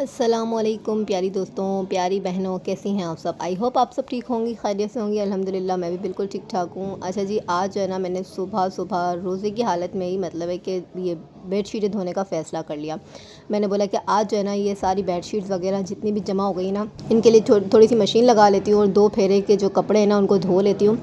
अस्सलामुअलैकुम प्यारी दोस्तों, प्यारी बहनों, कैसी हैं आप सब। आई होप आप सब ठीक होंगी, खैरियत से होंगी। अल्हम्दुलिल्लाह मैं भी बिल्कुल ठीक ठाक हूँ। अच्छा जी, आज जो है ना मैंने सुबह सुबह रोज़े की हालत में ही मतलब है कि ये बेडशीटें धोने का फ़ैसला कर लिया। मैंने बोला कि आज जो है ना ये सारी बेडशीट्स वगैरह जितनी भी जमा हो गई ना, इनके लिए थोड़ी सी मशीन लगा लेती हूँ और 2 फेरे के जो कपड़े हैं ना उनको धो लेती हूँ।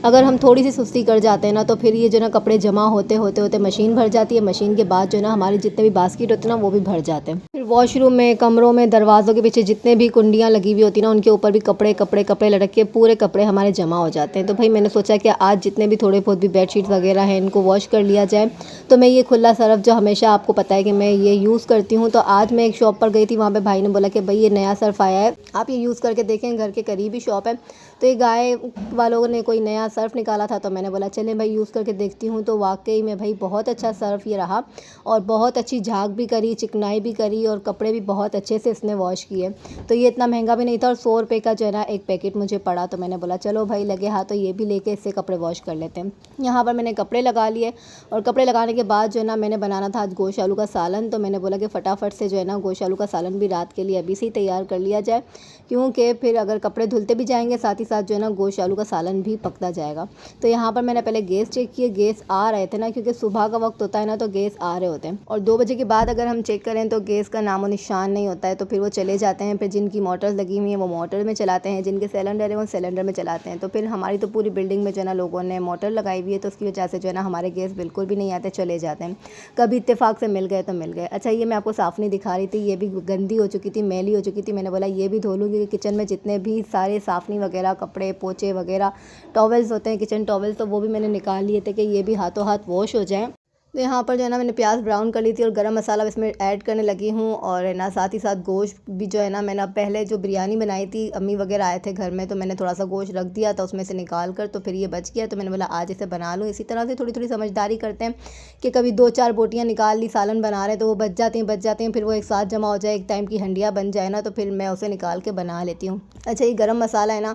अगर हम थोड़ी सी सुस्ती कर जाते हैं ना तो फिर ये जो ना कपड़े जमा होते होते होते मशीन भर जाती है। मशीन के बाद जो है ना हमारे जितने भी बास्केट होते हैं ना वो भी भर जाते हैं। फिर वॉशरूम में, कमरों में, दरवाज़ों के पीछे जितने भी कुंडियाँ लगी हुई होती हैं ना उनके ऊपर भी कपड़े कपड़े कपड़े लटक के पूरे कपड़े हमारे जमा हो जाते हैं। तो भाई मैंने सोचा कि आज जितने भी थोड़े बहुत भी बेडशीट वगैरह हैं इनको वॉश कर लिया जाए। तो मैं ये खुला सर्फ़ जो हमेशा आपको पता है कि मैं ये यूज़ करती हूँ, तो आज मैं एक शॉप पर गई थी, वहाँ पे भाई ने बोला कि भाई ये नया सर्फ़ आया है, आप ये यूज़ करके देखें, घर के करीब ही शॉप है। तो ये गाय वालों ने कोई नया सर्फ़ निकाला था, तो मैंने बोला चलें भाई यूज़ करके देखती हूँ। तो वाक़ई में भाई बहुत अच्छा सर्फ़ ये रहा और बहुत अच्छी झाग भी करी, चिकनाई भी करी और कपड़े भी बहुत अच्छे से इसने वॉश किए। तो ये इतना महंगा भी नहीं था और 100 रुपये का जो है ना एक पैकेट मुझे पड़ा। तो मैंने बोला चलो भाई लगे हाथ तो ये भी लेके इससे कपड़े वॉश कर लेते हैं। यहाँ पर मैंने कपड़े लगा लिए और कपड़े लगाने के बाद जो है ना मैंने बनाना था आज गोश्त आलू का सालन। तो मैंने बोला कि फटाफट से जो है ना गोश्त आलू का सालन भी रात के लिए अभी से ही तैयार कर लिया जाए, क्योंकि फिर अगर कपड़े धुलते भी जाएंगे साथ ही साथ जो है ना गोश्त आलू का सालन भी पकता जाएगा। तो यहाँ पर मैंने पहले गैस चेक किए, गैस आ रहे थे ना, क्योंकि सुबह का वक्त होता है ना तो गैस आ रहे होते हैं। और 2 बजे के बाद अगर हम चेक करें तो गैस का नामो निशान नहीं होता है, तो फिर वो चले जाते हैं। फिर जिनकी मोटर्स लगी हुई हैं वो मोटर में चलाते हैं, जिनके सिलेंडर है वो सिलेंडर में चलाते हैं। तो फिर हमारी तो पूरी बिल्डिंग में जो है ना लोगों ने मोटर लगाई हुई है, तो उसकी वजह से जो है ना हमारे गैस बिल्कुल भी नहीं आते, चले जाते हैं। कभी इत्तेफाक से मिल गए तो मिल गए। अच्छा, ये मैं आपको साफ़ नहीं दिखा रही थी, ये भी गंदी हो चुकी थी, मैली हो चुकी थी। मैंने बोला ये भी धो लूँगी, क्योंकि किचन में जितने भी सारे साफ़नी वगैरह कपड़े पोछे वगैरह टॉवल्स होते हैं, किचन टॉवल्स, तो वो भी मैंने निकाल लिए थे कि ये भी हाथों हाथ वॉश हो जाएँ। तो यहाँ पर जो है ना मैंने प्याज ब्राउन कर ली थी और गरम मसाला इसमें ऐड करने लगी हूँ। और है ना साथ ही साथ गोश्त भी जो है ना, मैंने पहले जो बिरयानी बनाई थी, अम्मी वगैरह आए थे घर में, तो मैंने थोड़ा सा गोश्त रख दिया था उसमें से निकाल कर, तो फिर ये बच गया। तो मैंने बोला आज इसे बना लूँ। इसी तरह से थोड़ी थोड़ी समझदारी करते हैं कि कभी 2-4 बोटियाँ निकाल ली, सालन बना रहे तो वो बच जाती हैं, फिर वो एक साथ जमा हो जाए, एक टाइम की हंडिया बन जाए ना, तो फिर मैं उसे निकाल के बना लेती हूँ। अच्छा, ये गरम मसाला है ना,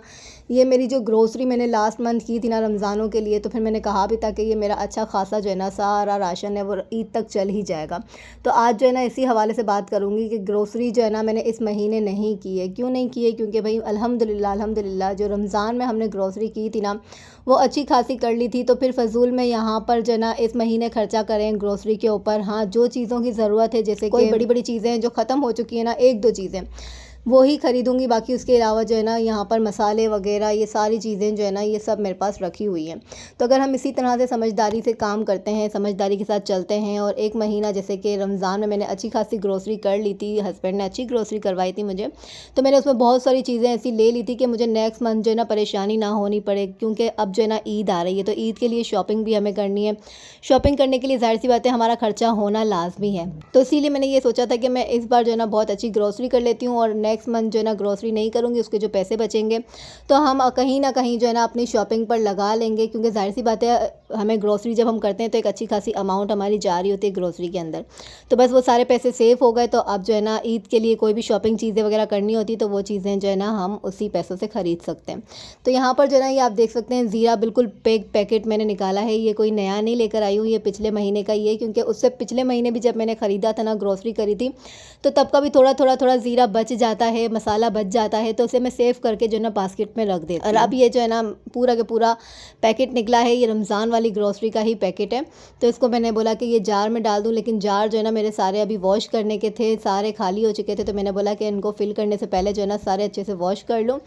ये मेरी जो ग्रोसरी मैंने लास्ट मंथ की थी ना रमज़ानों के लिए, तो फिर मैंने कहा भी था कि ये मेरा अच्छा खासा जो है ना सारा राशन है वो ईद तक चल ही जाएगा। तो आज जो है ना इसी हवाले से बात करूँगी कि ग्रोसरी जो है ना मैंने इस महीने नहीं की है। क्यों नहीं की है? क्योंकि भाई अल्हम्दुलिल्लाह जो रमज़ान में हमने ग्रोसरी की थी ना वो अच्छी खासी कर ली थी। तो फिर फ़ज़ूल में यहाँ पर जो है ना इस महीने खर्चा करें ग्रोसरी के ऊपर। हाँ, जो चीज़ों की ज़रूरत है, जैसे कोई बड़ी बड़ी चीज़ें हैं जो ख़त्म हो चुकी हैं ना, 1-2 चीज़ें वो ही ख़रीदूँगी, बाकी उसके अलावा जो है ना यहाँ पर मसाले वगैरह ये सारी चीज़ें जो है ना ये सब मेरे पास रखी हुई हैं। तो अगर हम इसी तरह से समझदारी से काम करते हैं, समझदारी के साथ चलते हैं, और एक महीना जैसे कि रमज़ान में मैंने अच्छी खासी ग्रोसरी कर ली थी, हस्बैंड ने अच्छी ग्रोसरी करवाई थी मुझे, तो मैंने उसमें बहुत सारी चीज़ें ऐसी ले ली थी कि मुझे नेक्स्ट मंथ जो है ना परेशानी ना होनी पड़े, क्योंकि अब जो है ना ईद आ रही है, तो ईद के लिए शॉपिंग भी हमें करनी है। शॉपिंग करने के लिए ज़ाहिर सी बात है हमारा खर्चा होना लाजमी है। तो इसीलिए मैंने ये सोचा था कि मैं इस बार जो है ना बहुत अच्छी ग्रोसरी कर लेती हूँ और नेक्स्ट मंथ जो है ना ग्रोसरी नहीं करूँगी, उसके जो पैसे बचेंगे तो हम कहीं ना कहीं जो है ना अपनी शॉपिंग पर लगा लेंगे, क्योंकि ज़ाहिर सी बात है हमें ग्रोसरी जब हम करते हैं तो एक अच्छी खासी अमाउंट हमारी जा रही होती है ग्रोसरी के अंदर। तो बस वो सारे पैसे सेव हो गए, तो अब जो है ना ईद के लिए कोई भी शॉपिंग चीज़ें वगैरह करनी होती तो वो चीज़ें जो है ना हम उसी पैसों से ख़रीद सकते हैं। तो यहाँ पर जो है ना ये आप देख सकते हैं ज़ीरा बिल्कुल पैकेट मैंने निकाला है, ये कोई नया नहीं लेकर आई हूँ, ये पिछले महीने का ही है, क्योंकि उससे पिछले महीने भी जब मैंने ख़रीदा था ना, ग्रोसरी करी थी, तो तब का भी थोड़ा ज़ीरा बच जाता है, मसाला बच जाता है, तो उसे मैं सेव करके जो है ना बास्केट में रख देती हूँ। और अब ये जो है ना पूरा का पूरा पैकेट निकला है, ये रमज़ान वाली ग्रोसरी का ही पैकेट है। तो इसको मैंने बोला कि ये जार में डाल दूँ, लेकिन जार जो है ना मेरे सारे अभी वॉश करने के थे, सारे खाली हो चुके थे, तो मैंने बोला कि इनको फिल करने से पहले जो है ना सारे अच्छे से वॉश कर लूँ,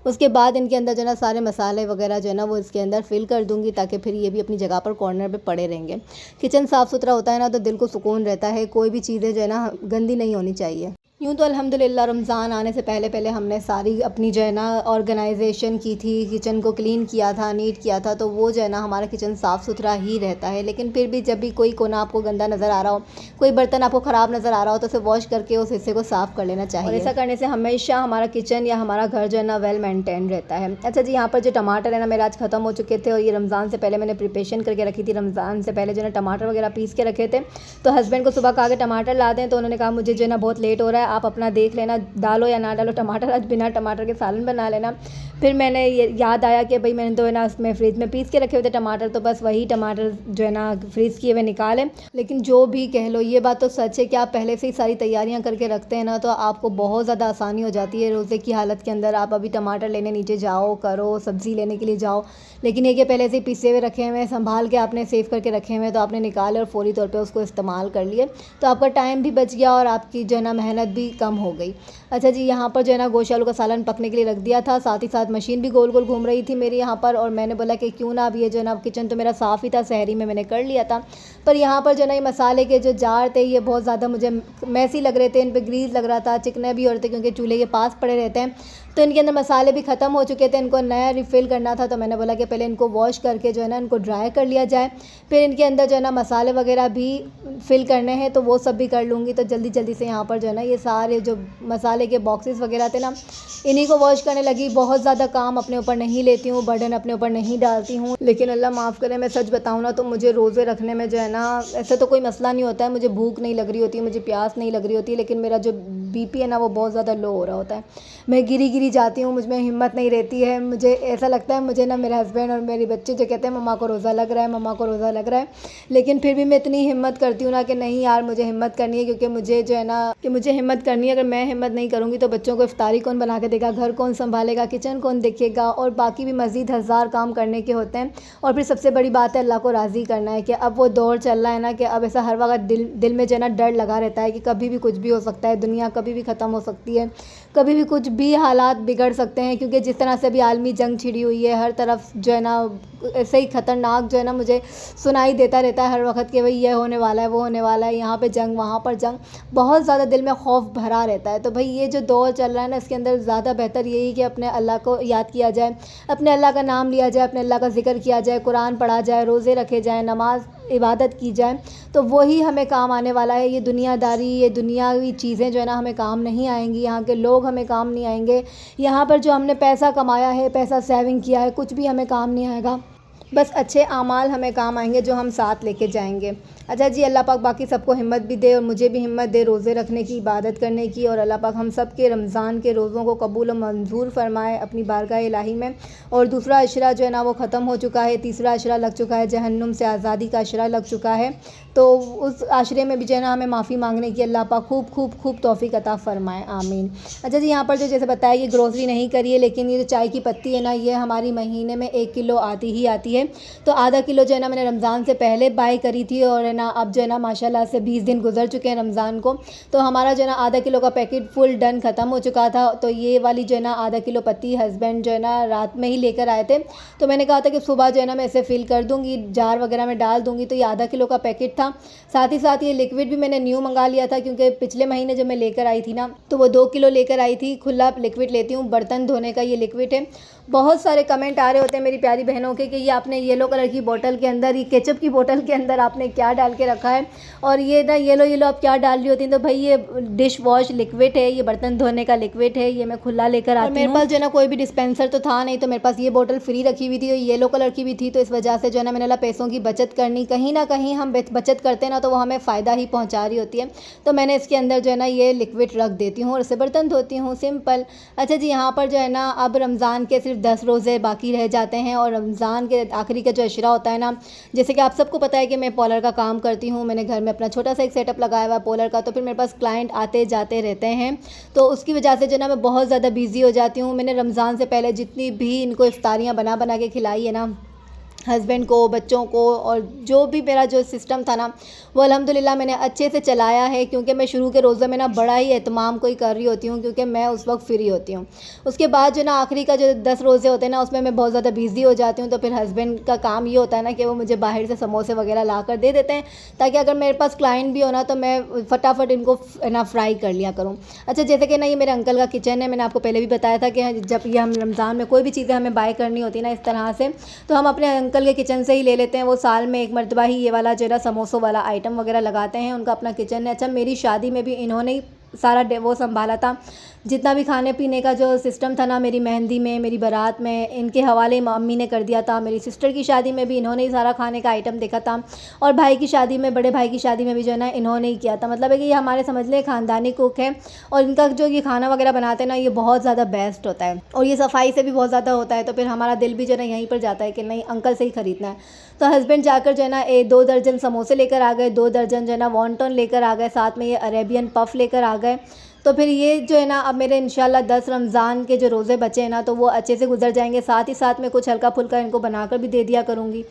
उसके बाद इनके अंदर जो है ना सारे मसाले वगैरह जो है ना वो इसके अंदर फिल कर दूँगी, ताकि फिर ये भी अपनी जगह पर कॉर्नर पे पड़े रहेंगे। किचन साफ़ सुथरा होता है ना तो दिल को सुकून रहता है, कोई भी चीज़ें जो है ना गंदी नहीं होनी चाहिए। यूँ तो अल्हम्दुलिल्लाह रमज़ान आने से पहले पहले हमने सारी अपनी जो है ना ऑर्गेनाइजेशन की थी, किचन को क्लीन किया था, नीट किया था, तो वो जो है ना हमारा किचन साफ़ सुथरा ही रहता है। लेकिन फिर भी जब भी कोई कोना आपको गंदा नज़र आ रहा हो, कोई बर्तन आपको ख़राब नज़र आ रहा हो, तो उसे वॉश करके उस हिस्से को साफ़ कर लेना चाहिए। और ऐसा करने से हमेशा हमारा किचन या हमारा घर जो है ना वेल मेंटेन रहता है। अच्छा जी, यहाँ पर जो टमाटर है ना मेरे आज ख़त्म हो चुके थे, और ये रमज़ान से पहले मैंने प्रिपरेशन करके रखी थी, रमज़ान से पहले जो है ना टमाटर वगैरह पीस के रखे थे। तो हस्बैंड को सुबह कहा कि टमाटर ला दें, तो उन्होंने कहा मुझे जो है ना बहुत लेट हो रहा है, आप अपना देख लेना, डालो या ना डालो टमाटर, आज बिना टमाटर के सालन बना लेना। फिर मैंने ये याद आया कि भाई मैंने तो है ना उसमें फ्रिज में पीस के रखे हुए थे टमाटर, तो बस वही टमाटर जो है ना फ्रीज़ किए हुए निकाले। लेकिन जो भी कह लो, ये बात तो सच है कि आप पहले से ही सारी तैयारियां करके रखते हैं ना, तो आपको बहुत ज़्यादा आसानी हो जाती है रोज़े की हालत के अंदर। आप अभी टमाटर लेने नीचे जाओ, करो, सब्ज़ी लेने के लिए जाओ, लेकिन ये कि पहले से ही पिसे हुए रखे हुए हैं, संभाल के आपने सेव करके रखे हुए हैं, तो आपने निकाले और फ़ौरी तौर पे उसको इस्तेमाल कर लिए, तो आपका टाइम भी बच गया और आपकी जो है ना मेहनत भी कम हो गई। अच्छा जी, यहाँ पर जो है ना गोश्त आलू का सालन पकने के लिए रख दिया था, साथ ही साथ मशीन भी गोल गोल घूम रही थी मेरी यहाँ पर, और मैंने बोला कि क्यों ना अब ये जो है ना किचन तो मेरा साफ़ ही था, सहरी में मैंने कर लिया था, पर यहाँ पर जो है ना ये मसाले के जो जार थे ये बहुत ज़्यादा मुझे मैसी लग रहे थे, इन पर ग्रीस लग रहा था, चिकने भी हो रहे थे क्योंकि चूल्हे के पास पड़े रहते हैं, तो इनके अंदर मसाले भी ख़त्म हो चुके थे, इनको नया रिफ़िल करना था। तो मैंने बोला कि पहले इनको वॉश करके जो है ना इनको ड्राई कर लिया जाए, फिर इनके अंदर जो है ना मसाले वगैरह भी फिल करने हैं, तो वो सब भी कर लूँगी। तो जल्दी जल्दी से यहाँ पर जो है ना ये सारे जो मसाले के बॉक्सेस वगैरह थे ना, इन्हीं को वॉश करने लगी। बहुत ज़्यादा काम अपने ऊपर नहीं लेती हूँ, बर्डन अपने ऊपर नहीं डालती हूँ, लेकिन अल्लाह माफ़ करे, मैं सच बताऊँ ना तो मुझे रोज़े रखने में जो है ना ऐसे तो कोई मसला नहीं होता है, मुझे भूख नहीं लग रही होती है, मुझे प्यास नहीं लग रही होती है, लेकिन मेरा जो बीपी है ना वो बहुत ज़्यादा लो हो रहा होता है, मैं गिरी गिरी जाती हूँ, मुझ में हिम्मत नहीं रहती है। मुझे ऐसा लगता है, मुझे ना मेरे हस्बैंड और मेरे बच्चे जो कहते हैं मम्मा को रोज़ा लग रहा है, मम्मा को रोज़ा लग रहा है, लेकिन फिर भी मैं इतनी हिम्मत करती हूँ ना कि नहीं यार मुझे हिम्मत करनी है, क्योंकि मुझे जो है ना कि मुझे हिम्मत करनी है। अगर मैं हिम्मत नहीं करूँगी तो बच्चों को इफ्तारी कौन बना के देगा, घर कौन संभालेगा, किचन कौन देखेगा, और बाकी भी मज़ीद हज़ार काम करने के होते हैं। और फिर सबसे बड़ी बात है अल्लाह को राज़ी करना है, कि अब वो दौर चल रहा है ना कि अब ऐसा हर वक्त दिल में जो है ना डर लगा रहता है कि कभी भी कुछ भी हो सकता है, दुनिया कभी भी ख़त्म हो सकती है, कभी भी कुछ भी हालात बिगड़ सकते हैं, क्योंकि जिस तरह से अभी आलमी जंग छिड़ी हुई है, हर तरफ जो है ना ऐसे ही ख़तरनाक जो है ना मुझे सुनाई देता रहता है हर वक्त कि भाई ये होने वाला है, वो होने वाला है, यहाँ पे जंग, वहाँ पर जंग, बहुत ज़्यादा दिल में खौफ भरा रहता है। तो भाई ये जो दौर चल रहा है ना, इसके अंदर ज़्यादा बेहतर यही कि अपने अल्लाह को याद किया जाए, अपने अल्लाह का नाम लिया जाए, अपने अल्लाह का ज़िक्र किया जाए, कुरान पढ़ा जाए, रोज़े रखे जाएँ, नमाज इबादत की जाए, तो वही हमें काम आने वाला है। ये दुनियादारी, ये दुनियावी चीज़ें जो है ना हमें काम नहीं आएंगी, यहाँ के लोग हमें काम नहीं आएंगे, यहाँ पर जो हमने पैसा कमाया है, पैसा सेविंग किया है, कुछ भी हमें काम नहीं आएगा। बस अच्छे आमाल हमें काम आएंगे जो हम साथ लेके जाएंगे। अच्छा जी, अल्लाह पाक बाकी सबको हिम्मत भी दे और मुझे भी हिम्मत दे रोज़े रखने की, इबादत करने की, और अल्लाह पाक हम सब के रमज़ान के रोज़ों को कबूल और मंजूर फ़रमाए अपनी बारगाह इलाही में। और दूसरा अशरा जो है ना वो ख़त्म हो चुका है, तीसरा अशरा लग चुका है, जहन्नुम से आज़ादी का अशरा लग चुका है, तो उस आशरे में भी जो है ना हमें माफ़ी मांगने की अल्लाह पाक खूब खूब खूब तौफ़ीक अता फ़रमाए, आमीन। अच्छा जी, यहाँ पर जो जैसे बताया ये ग्रोसरी नहीं करी है, लेकिन ये जो चाय की पत्ती है ना ये हमारी महीने में 1 किलो आती ही आती है, तो आधा किलो जो है ना मैंने रमज़ान से पहले बाय करी थी, और है ना अब जो है ना माशाल्लाह से 20 दिन गुजर चुके हैं रमज़ान को, तो हमारा जो है ना आधा किलो का पैकेट फुल डन ख़त्म हो चुका था। तो ये वाली जो है ना आधा किलो पत्ती हस्बैंड जो है ना रात में ही लेकर आए थे, तो मैंने कहा था कि सुबह जो है ना मैं इसे फ़िल कर दूँगी, जार वगैरह में डाल दूँगी, तो ये आधा किलो का पैकेट था। साथ ही साथ ये लिक्विड भी मैंने न्यू मंगा लिया था, क्योंकि पिछले महीने जब मैं लेकर आई थी ना तो वो 2 किलो लेकर आई थी, खुला लिक्विड लेती हूँ, बर्तन धोने का ये लिक्विड है। बहुत सारे कमेंट आ रहे होते हैं मेरी प्यारी बहनों के कि ये आपने येलो कलर की बोतल के अंदर, ये केचप की बोतल के अंदर आपने क्या डाल के रखा है, और ये ना येलो येलो आप क्या डाल रही होती हैं। तो भाई ये डिश वॉश लिक्विड है, ये बर्तन धोने का लिक्विड है, ये मैं खुला लेकर आती हूँ। मेरे पास जो है ना कोई भी डिस्पेंसर तो था नहीं, तो मेरे पास ये बोतल फ्री रखी हुई थी, येलो कलर की भी थी, तो इस वजह से जो है ना मैंने पैसों की बचत करनी, कहीं ना कहीं हम बचत करते हैं ना तो वो हमें फ़ायदा ही पहुँचा रही होती है, तो मैंने इसके अंदर जो है ना ये लिक्विड रख देती हूँ और इससे बर्तन धोती हूँ, सिंपल। अच्छा जी, यहाँ पर जो है ना अब रमज़ान के सिर्फ 10 रोज़े बाकी रह जाते हैं, और रमज़ान के आखिरी का जो अशरा होता है ना, जैसे कि आप सबको पता है कि मैं पॉलर का काम करती हूँ, मैंने घर में अपना छोटा सा एक सेटअप लगाया हुआ है पॉलर का, तो फिर मेरे पास क्लाइंट आते जाते रहते हैं, तो उसकी वजह से जो ना मैं बहुत ज़्यादा बिज़ी हो जाती हूँ। मैंने रमज़ान से पहले जितनी भी इनको इफ्तारियाँ बना बना के खिलाई है ना हस्बैंड को, बच्चों को, और जो भी मेरा जो सिस्टम था ना वो अल्हम्दुलिल्लाह मैंने अच्छे से चलाया है, क्योंकि मैं शुरू के रोज़े में ना बड़ा ही एहतमाम कोई कर रही होती हूँ, क्योंकि मैं उस वक्त फ्री होती हूँ। उसके बाद जो ना आखिरी का जो 10 रोज़े होते हैं ना उसमें मैं बहुत ज़्यादा बिज़ी हो जाती हूँ, तो फिर हस्बैंड का काम ये होता है ना कि वो मुझे बाहर से समोसे वगैरह ला कर दे देते हैं, ताकि अगर मेरे पास क्लाइंट भी हो ना तो मैं फटाफट इनको ना फ्राई कर लिया करूँ। अच्छा, जैसे कि ना ये मेरे अंकल का किचन है, मैंने आपको पहले भी बताया था कि जब ये हम रमज़ान में कोई भी चीज़ें हमें बाय करनी होती है ना इस तरह से, तो हम अपने अंकल के किचन से ही ले लेते हैं। वो साल में एक मरतबा ही ये वाला जो है ना समोसों वाला आइटम वगैरह लगाते हैं, उनका अपना किचन है। अच्छा, मेरी शादी में भी इन्होंने ही सारा वो संभाला था। जितना भी खाने पीने का जो सिस्टम था ना, मेरी मेहंदी में, मेरी बारात में, इनके हवाले मम्मी ने कर दिया था। मेरी सिस्टर की शादी में भी इन्होंने ही सारा खाने का आइटम देखा था, और भाई की शादी में, बड़े भाई की शादी में भी जो है ना इन्होंने ही किया था। मतलब है कि ये हमारे समझ लें ख़ानदानी कुक है, और इनका जो ये खाना वगैरह बनाते हैं ना, ये बहुत ज़्यादा बेस्ट होता है, और ये सफाई से भी बहुत ज़्यादा होता है। तो फिर हमारा दिल भी जो है ना यहीं पर जाता है कि नहीं, अंकल से ही ख़रीदना है। तो हस्बैंड जाकर जो है ना 2 दर्जन समोसे लेकर आ गए, 2 दर्जन जो है ना वॉन्टन लेकर आ गए, साथ में ये अरेबियन पफ़ लेकर आ गए। तो फिर ये जो है ना, अब मेरे इंशाल्लाह 10 रमज़ान के जो रोज़े बचे हैं ना, तो वो अच्छे से गुजर जाएंगे। साथ ही साथ में कुछ हल्का फुल्का इनको बनाकर भी दे दिया करूँगी।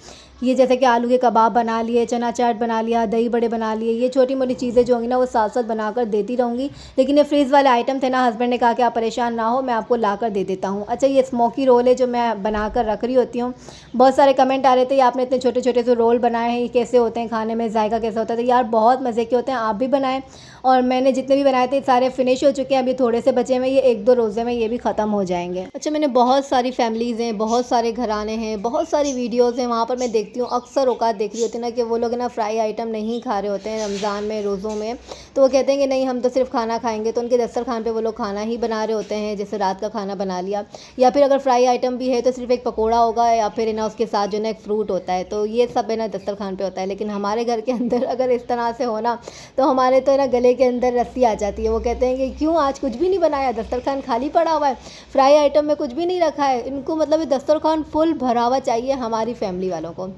ये जैसे कि आलू के कबाब बना लिए, चना चाट बना लिया, दही बड़े बना लिए, ये छोटी मोटी चीज़ें जो होंगी ना वो साथ साथ बनाकर देती रहूँगी। लेकिन ये फ्रीज़ वाले आइटम थे ना, हस्बैंड ने कहा कि आप परेशान ना हो, मैं आपको ला कर दे देता हूँ। अच्छा, ये स्मोकी रोल है जो मैं बना कर रख रही होती हूँ। बहुत सारे कमेंट आ रहे थे, आपने इतने छोटे छोटे से रोल बनाए हैं, ये कैसे होते हैं खाने में, जायका कैसा होता है? तो यार बहुत मज़े के होते हैं, आप भी बनाएं। और मैंने जितने भी बनाए थे सारे फिनिश हो चुके हैं, अभी थोड़े से बचे हुए, ये 1-2 रोज़े में ये भी ख़त्म हो जाएंगे। अच्छा, मैंने बहुत सारी फैमिलीज़ हैं, बहुत सारे घराने हैं, बहुत सारी वीडियोज़ हैं, वहाँ पर मैं देखती हूँ, अक्सर औकात देख रही होती है ना कि वो लोग ना फ्राई आइटम नहीं खा रहे होते हैं रमज़ान में, रोज़ों में। तो वो कहते हैं कि नहीं, हम तो सिर्फ खाना खाएंगे। तो उनके दस्तरखान पे वो लोग खाना ही बना रहे होते हैं, जैसे रात का खाना बना लिया, या फिर अगर फ्राई आइटम भी है तो सिर्फ एक पकौड़ा होगा, या फिर ना उसके साथ जो है ना एक फ्रूट होता है। तो ये सब है ना दस्तरखान पे होता है। लेकिन हमारे घर के अंदर अगर इस तरह से हो ना, तो हमारे तो है ना गले के अंदर रस्सी आ जाती है। वो कहते हैं कि क्यों आज कुछ भी नहीं बनाया, दस्तरखान खाली पड़ा हुआ है, फ्राई आइटम में कुछ भी नहीं रखा है। इनको मतलब ये दस्तरखान फुल भरा हुआ चाहिए हमारी फैमिली वालों को।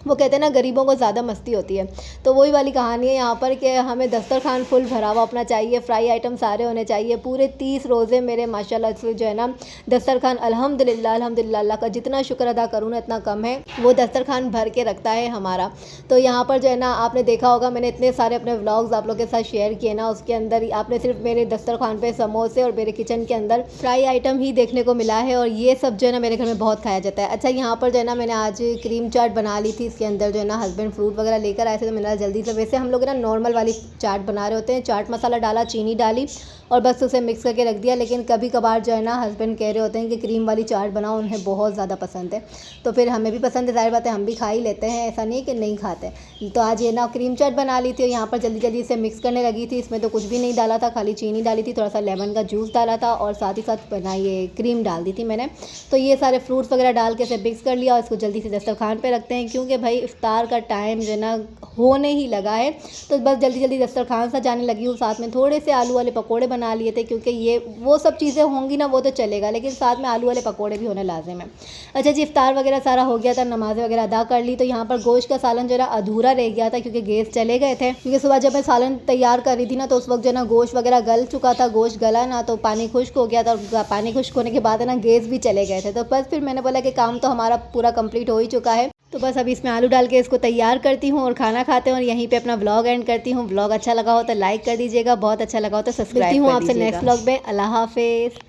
वो कहते हैं ना गरीबों को ज़्यादा मस्ती होती है। तो वही वाली कहानी है यहाँ पर कि हमें दस्तरखान फुल भरा हुआ अपना चाहिए, फ्राई आइटम सारे होने चाहिए। पूरे 30 रोज़े मेरे माशाल्लाह से जो है ना दस्तरखान अल्हम्दुलिल्लाह अल्हम्दुलिल्लाह, अल्लाह का जितना शुक्र अदा करूँ ना इतना कम है, वो दस्तरखान भर के रखता है हमारा। तो यहाँ पर जो है ना आपने देखा होगा, मैंने इतने सारे अपने व्लॉग्स आप लोग के साथ शेयर किए ना, उसके अंदर आपने सिर्फ मेरे दस्तरखान पे समोसे और मेरे किचन के अंदर फ्राई आइटम ही देखने को मिला है, और ये सब जो है ना मेरे घर में बहुत खाया जाता है। अच्छा, यहाँ पर जो है ना मैंने आज क्रीम चाट बना ली थी। इसके अंदर जो है ना हस्बैंड फ्रूट वगैरह लेकर आए थे, तो मैंने जल्दी से, वैसे हम लोग ना नॉर्मल वाली चाट बना रहे होते हैं, चाट मसाला डाला, चीनी डाली और बस उसे मिक्स करके रख दिया। लेकिन कभी कभार जो है ना हस्बैंड कह रहे होते हैं कि क्रीम वाली चाट बनाओ, उन्हें बहुत ज़्यादा पसंद है। तो फिर हमें भी पसंद है, जाहिर बात है हम भी खा ही लेते हैं, ऐसा नहीं है कि नहीं खाते। तो आज ये ना क्रीम चाट बना ली थी, और यहाँ पर जल्दी जल्दी इसे मिक्स करने लगी थी। इसमें तो कुछ भी नहीं डाला था, खाली चीनी डाली थी, थोड़ा सा लेमन का जूस डाला था, और साथ ही साथ बना ये क्रीम डाल दी थी मैंने। तो ये सारे फ्रूट्स वगैरह डाल के इसे मिक्स कर लिया, और इसको जल्दी से दस्तरखान पे रखते हैं, क्योंकि भाई इफ्तार का टाइम जो है ना होने ही लगा है। तो बस जल्दी जल्दी दस्तरखान सजाने लगी हूँ। साथ में थोड़े से आलू वाले पकौड़े बना लिए थे, क्योंकि ये वो सब चीज़ें होंगी ना वो तो चलेगा, लेकिन साथ में आलू वाले पकौड़े भी होने लाजिम है। अच्छा जी, इफ्तार वगैरह सारा हो गया था, नमाज़ें वगैरह अदा कर ली। तो यहाँ पर गोश्त का सालन जो है अधूरा रह गया था, क्योंकि गेस्ट चले गए थे। क्योंकि सुबह जब मैं सालन तैयार कर रही थी ना, तो उस वक्त जो है ना गोश्त वगैरह गल चुका था, गोश्त गला ना, तो पानी खुश्क हो गया था, और पानी खुश्क होने के बाद है ना गेस्ट भी चले गए थे। तो बस फिर मैंने बोला कि काम तो हमारा पूरा कंप्लीट हो ही चुका है। तो बस अभी इसमें आलू डाल के इसको तैयार करती हूँ और खाना खाते हैं, और यहीं पे अपना व्लॉग एंड करती हूँ। व्लॉग अच्छा लगा हो तो लाइक कर दीजिएगा, बहुत अच्छा लगा हो तो सब्सक्राइब कर दीजिएगा। मिलती हूँ आपसे नेक्स्ट व्लॉग में। अल्लाह हाफिज़।